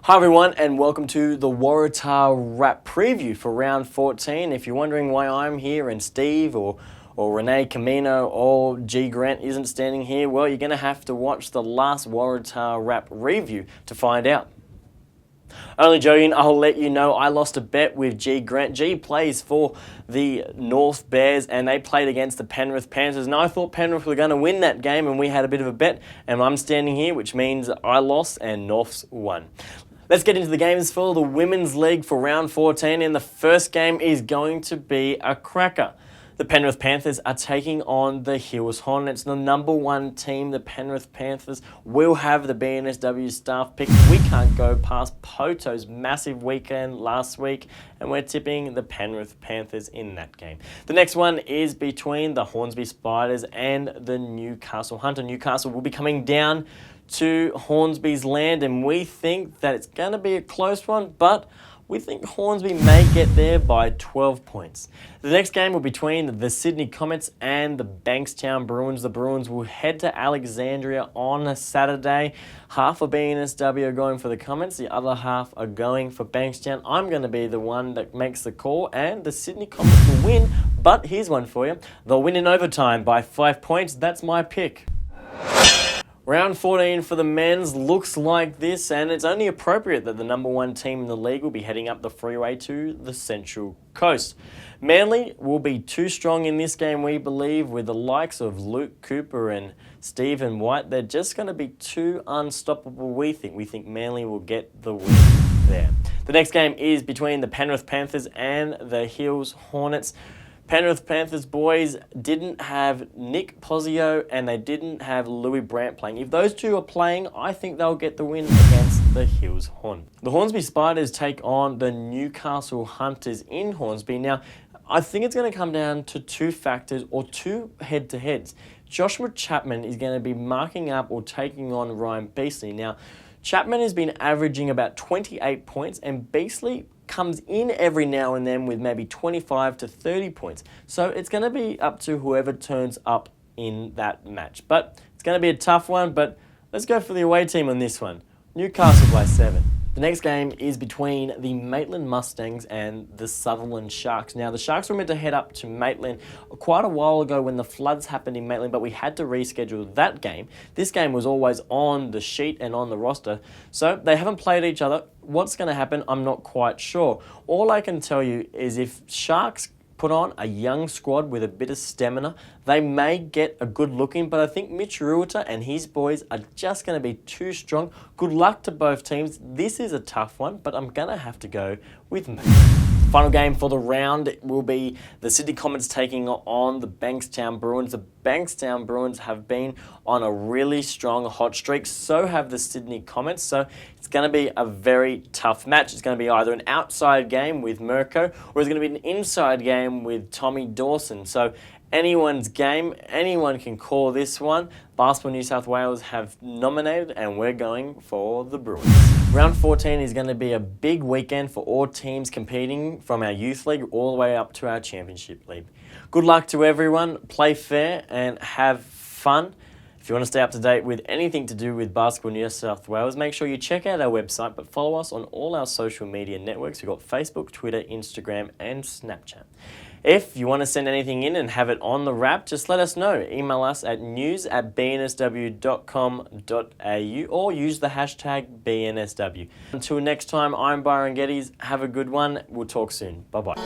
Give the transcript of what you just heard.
Hi everyone and welcome to the Waratah Wrap Preview for round 14. If you're wondering why I'm here and Steve or Renee Camino or G Grant isn't standing here, well, you're going to have to watch the last Waratah Wrap review to find out. Only joking, I'll let you know I lost a bet with G Grant. G plays for the North Bears and they played against the Penrith Panthers, and I thought Penrith were going to win that game and we had a bit of a bet, and I'm standing here, which means I lost and North's won. Let's get into the games for the Women's League for round 14, and the first game is going to be a cracker. The Penrith Panthers are taking on the Hills Hornets, the number one team. The Penrith Panthers will have the BNSW staff pick. We can't go past Poto's massive weekend last week, and we're tipping the Penrith Panthers in that game. The next one is between the Hornby Spiders and the Newcastle Hunter. Newcastle will be coming down to Hornsby's land, and we think that it's going to be a close one, but we think Hornsby may get there by 12 points. The next game will be between the Sydney Comets and the Bankstown Bruins. The Bruins will head to Alexandria on a Saturday. Half of BNSW are going for the Comets, the other half are going for Bankstown. I'm going to be the one that makes the call, and the Sydney Comets will win, but here's one for you. They'll win in overtime by 5 points. That's my pick. Round 14 for the men's looks like this, and it's only appropriate that the number one team in the league will be heading up the freeway to the Central Coast. Manly will be too strong in this game, we believe, with the likes of Luke Cooper and Stephen White. They're just going to be too unstoppable, we think. We think Manly will get the win there. The next game is between the Penrith Panthers and the Hills Hornets. Penrith Panthers boys didn't have Nick Pozio and they didn't have Louis Brandt playing. If those two are playing, I think they'll get the win against the Hills Horn. The Hornsby Spiders take on the Newcastle Hunters in Hornsby. Now, I think it's going to come down to two factors or two head-to-heads. Joshua Chapman is going to be marking up or taking on Ryan Beasley. Now, Chapman has been averaging about 28 points and Beasley comes in every now and then with maybe 25 to 30 points. So it's going to be up to whoever turns up in that match. But it's going to be a tough one, but let's go for the away team on this one. Newcastle by 7. The next game is between the Maitland Mustangs and the Sutherland Sharks. Now, the Sharks were meant to head up to Maitland quite a while ago when the floods happened in Maitland, but we had to reschedule that game. This game was always on the sheet and on the roster, so they haven't played each other. What's going to happen, I'm not quite sure. All I can tell you is if Sharks put on a young squad with a bit of stamina, they may get a good look in, but I think Merewether and his boys are just going to be too strong. Good luck to both teams. This is a tough one, but I'm going to have to go with me. Final game for the round will be the Sydney Comets taking on the Bankstown Bruins. The Bankstown Bruins have been on a really strong hot streak. So have the Sydney Comets. So it's going to be a very tough match. It's going to be either an outside game with Mirko or it's going to be an inside game with Tommy Dawson. So anyone's game, anyone can call this one. Basketball New South Wales have nominated and we're going for the Bruins. Round 14 is going to be a big weekend for all teams competing from our youth league all the way up to our championship league. Good luck to everyone, play fair and have fun. If you want to stay up to date with anything to do with Basketball New South Wales, make sure you check out our website, but follow us on all our social media networks. We've got Facebook, Twitter, Instagram and Snapchat. If you want to send anything in and have it on the wrap, just let us know. Email us at news@bnsw.com.au or use the hashtag BNSW. Until next time, I'm Byron Geddes. Have a good one. We'll talk soon. Bye-bye.